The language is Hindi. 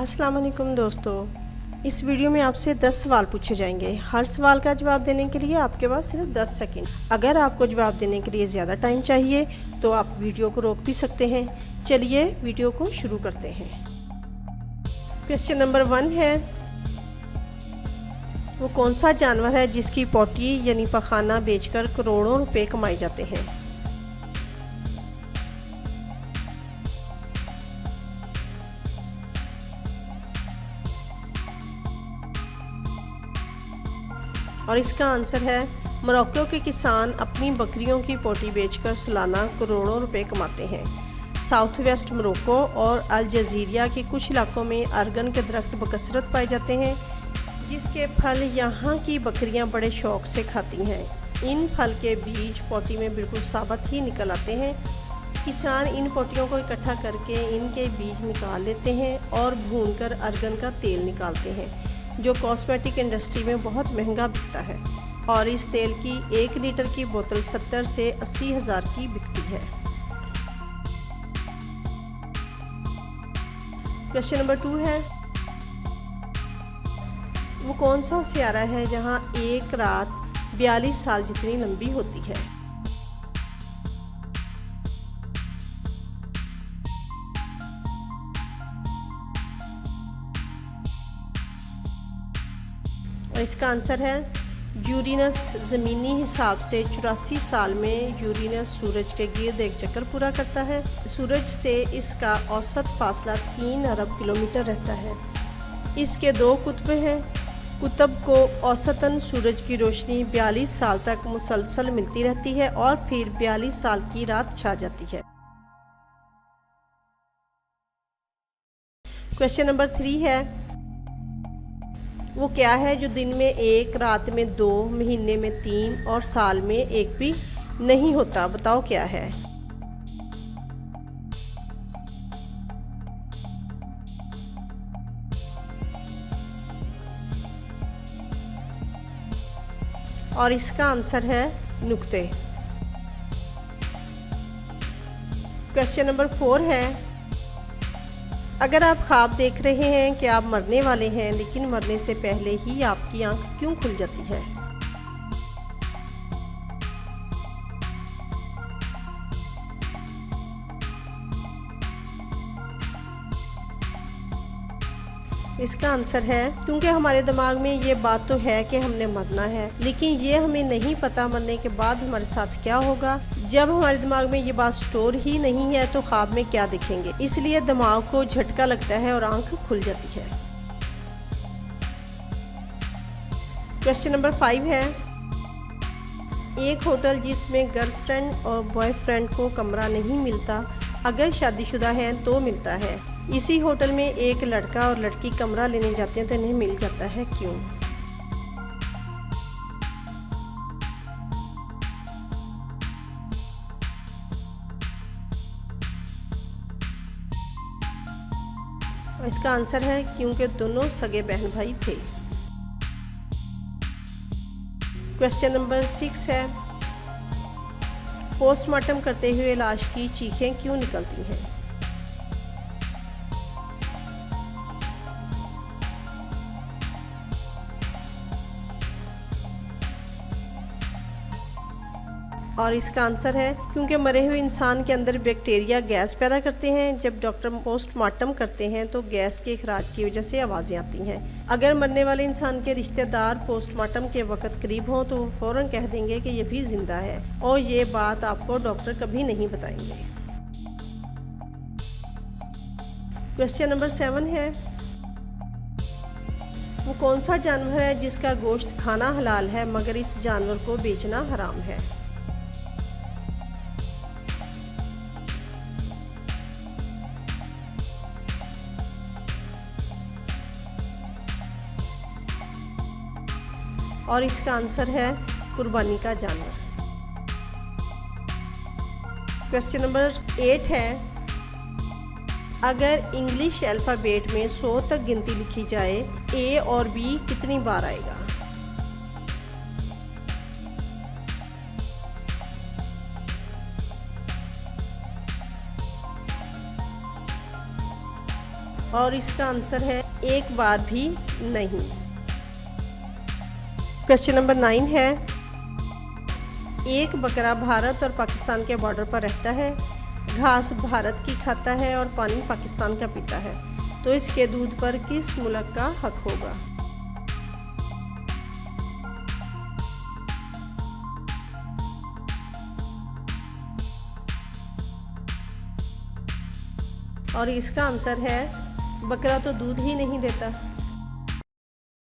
अस्सलाम वालेकुम दोस्तों, इस वीडियो में आपसे 10 सवाल पूछे जाएंगे। हर सवाल का जवाब देने के लिए आपके पास सिर्फ 10 सेकंड। अगर आपको जवाब देने के लिए ज़्यादा टाइम चाहिए तो आप वीडियो को रोक भी सकते हैं। चलिए वीडियो को शुरू करते हैं। क्वेश्चन नंबर 1 है, वो कौन सा जानवर है जिसकी पोटी यानी पखाना बेचकर करोड़ों रुपए कमाए जाते हैं? और इसका आंसर है मोरक्को के किसान अपनी बकरियों की पोटी बेचकर सालाना करोड़ों रुपए कमाते हैं। साउथ वेस्ट मोरक्को और अल जज़ीरिया के कुछ इलाकों में अर्गन के दरख्त बकसरत पाए जाते हैं, जिसके फल यहाँ की बकरियाँ बड़े शौक से खाती हैं। इन फल के बीज पोटी में बिल्कुल साबुत ही निकल आते हैं। किसान इन पोटियों को इकट्ठा करके इनके बीज निकाल लेते हैं और भूनकर अर्गन का तेल निकालते हैं, जो कॉस्मेटिक इंडस्ट्री में बहुत महंगा बिकता है। और इस तेल की 1 लीटर की बोतल 70 से 80 हज़ार की बिकती है। क्वेश्चन नंबर 2 है, वो कौन सा सियारा है जहां एक रात 42 साल जितनी लंबी होती है? और इसका आंसर है यूरेनस। ज़मीनी हिसाब से 84 साल में यूरेनस सूरज के गिर्द एक चक्कर पूरा करता है। सूरज से इसका औसत फासला 3 अरब किलोमीटर रहता है। इसके 2 कुतब हैं। कुतब को औसतन सूरज की रोशनी 42 साल तक मुसलसल मिलती रहती है और फिर 42 साल की रात छा जाती है। क्वेश्चन नंबर 3 है, वो क्या है जो दिन में 1, रात में 2, महीने में 3 और साल में 1 भी नहीं होता? बताओ क्या है? और इसका आंसर है नुक्ते। क्वेश्चन नंबर 4 है, अगर आप ख्वाब देख रहे हैं कि आप मरने वाले हैं लेकिन मरने से पहले ही आपकी आंख क्यों खुल जाती है? इसका आंसर है क्योंकि हमारे दिमाग में ये बात तो है कि हमने मरना है, लेकिन ये हमें नहीं पता मरने के बाद हमारे साथ क्या होगा। जब हमारे दिमाग में ये बात स्टोर ही नहीं है तो ख्वाब में क्या देखेंगे, इसलिए दिमाग को झटका लगता है और आंख खुल जाती है। क्वेश्चन नंबर 5 है, एक होटल जिसमें गर्लफ्रेंड और बॉयफ्रेंड को कमरा नहीं मिलता, अगर शादीशुदा हैं तो मिलता है। इसी होटल में एक लड़का और लड़की कमरा लेने जाते हैं तो इन्हें मिल जाता है, क्यों? और इसका आंसर है क्योंकि दोनों सगे बहन भाई थे। क्वेश्चन नंबर 6 है, पोस्टमार्टम करते हुए लाश की चीखें क्यों निकलती हैं? और इसका आंसर है क्योंकि मरे हुए इंसान के अंदर बैक्टीरिया गैस पैदा करते हैं। जब डॉक्टर पोस्टमार्टम करते हैं तो गैस के अखराज की वजह से आवाज़ें आती हैं। अगर मरने वाले इंसान के रिश्तेदार पोस्टमार्टम के वक्त करीब हों तो वो फ़ौरन कह देंगे कि ये भी ज़िंदा है, और ये बात आपको डॉक्टर कभी नहीं बताएंगे। क्वेश्चन नंबर 7 है, वो कौन सा जानवर है जिसका गोश्त खाना हलाल है मगर इस जानवर को बेचना हराम है? और इसका आंसर है कुर्बानी का जानवर। क्वेश्चन नंबर 8 है, अगर इंग्लिश अल्फ़ाबेट में 100 तक गिनती लिखी जाए, ए और बी कितनी बार आएगा? और इसका आंसर है एक बार भी नहीं। क्वेश्चन नंबर 9 है, एक बकरा भारत और पाकिस्तान के बॉर्डर पर रहता है, घास भारत की खाता है और पानी पाकिस्तान का पीता है, तो इसके दूध पर किस मुल्क का हक होगा? और इसका आंसर है बकरा तो दूध ही नहीं देता।